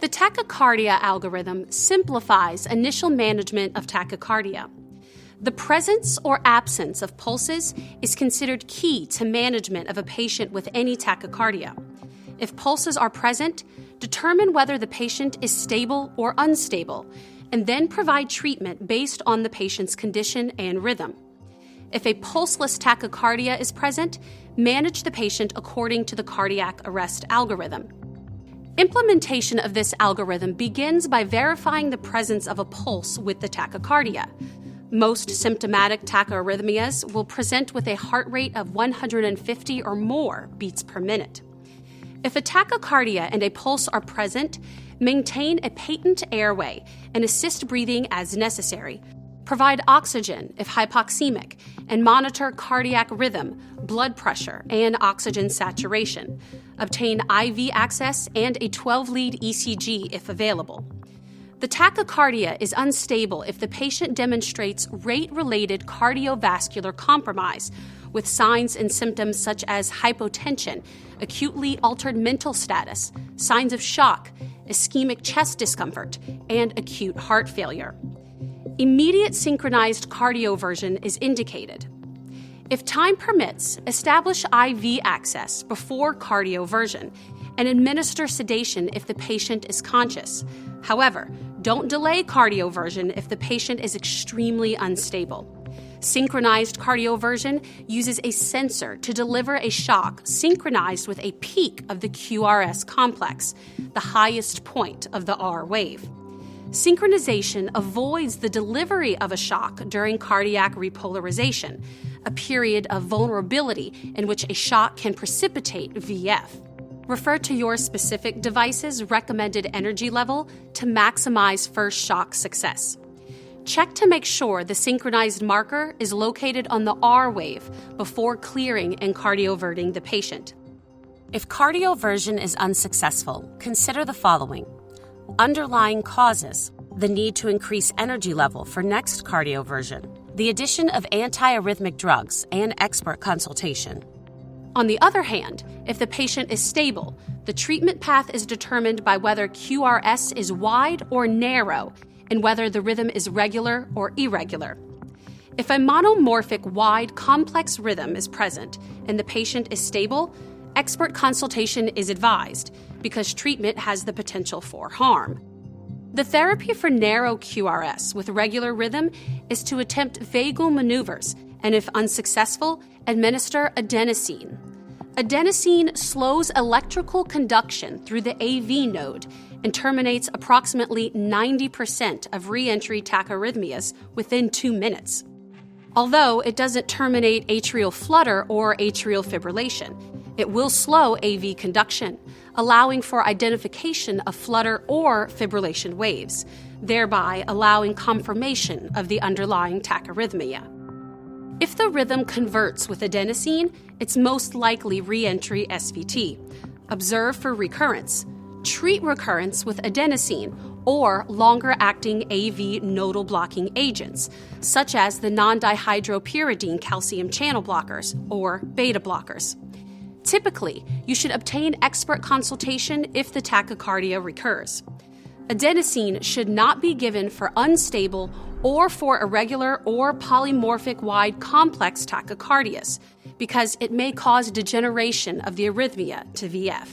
The tachycardia algorithm simplifies initial management of tachycardia. The presence or absence of pulses is considered key to management of a patient with any tachycardia. If pulses are present, determine whether the patient is stable or unstable, and then provide treatment based on the patient's condition and rhythm. If a pulseless tachycardia is present, manage the patient according to the cardiac arrest algorithm. Implementation of this algorithm begins by verifying the presence of a pulse with the tachycardia. Most symptomatic tachyarrhythmias will present with a heart rate of 150 or more beats per minute. If a tachycardia and a pulse are present, maintain a patent airway and assist breathing as necessary. Provide oxygen if hypoxemic, and monitor cardiac rhythm, blood pressure, and oxygen saturation. Obtain IV access and a 12-lead ECG if available. The tachycardia is unstable if the patient demonstrates rate-related cardiovascular compromise with signs and symptoms such as hypotension, acutely altered mental status, signs of shock, ischemic chest discomfort, and acute heart failure. Immediate synchronized cardioversion is indicated. If time permits, establish IV access before cardioversion and administer sedation if the patient is conscious. However, don't delay cardioversion if the patient is extremely unstable. Synchronized cardioversion uses a sensor to deliver a shock synchronized with a peak of the QRS complex, the highest point of the R wave. Synchronization avoids the delivery of a shock during cardiac repolarization, a period of vulnerability in which a shock can precipitate VF. Refer to your specific device's recommended energy level to maximize first shock success. Check to make sure the synchronized marker is located on the R wave before clearing and cardioverting the patient. If cardioversion is unsuccessful, consider the following. Underlying causes, the need to increase energy level for next cardioversion, the addition of antiarrhythmic drugs, and expert consultation. On the other hand, if the patient is stable, the treatment path is determined by whether QRS is wide or narrow and whether the rhythm is regular or irregular. If a monomorphic wide complex rhythm is present and the patient is stable, expert consultation is advised because treatment has the potential for harm. The therapy for narrow QRS with regular rhythm is to attempt vagal maneuvers and, if unsuccessful, administer adenosine. Adenosine slows electrical conduction through the AV node and terminates approximately 90% of re-entry tachyarrhythmias within 2 minutes. Although it doesn't terminate atrial flutter or atrial fibrillation, it will slow AV conduction, allowing for identification of flutter or fibrillation waves, thereby allowing confirmation of the underlying tachyarrhythmia. If the rhythm converts with adenosine, it's most likely re-entry SVT. Observe for recurrence. Treat recurrence with adenosine or longer-acting AV nodal blocking agents, such as the non-dihydropyridine calcium channel blockers, or beta blockers. Typically, you should obtain expert consultation if the tachycardia recurs. Adenosine should not be given for unstable or for irregular or polymorphic wide complex tachycardias because it may cause degeneration of the arrhythmia to VF.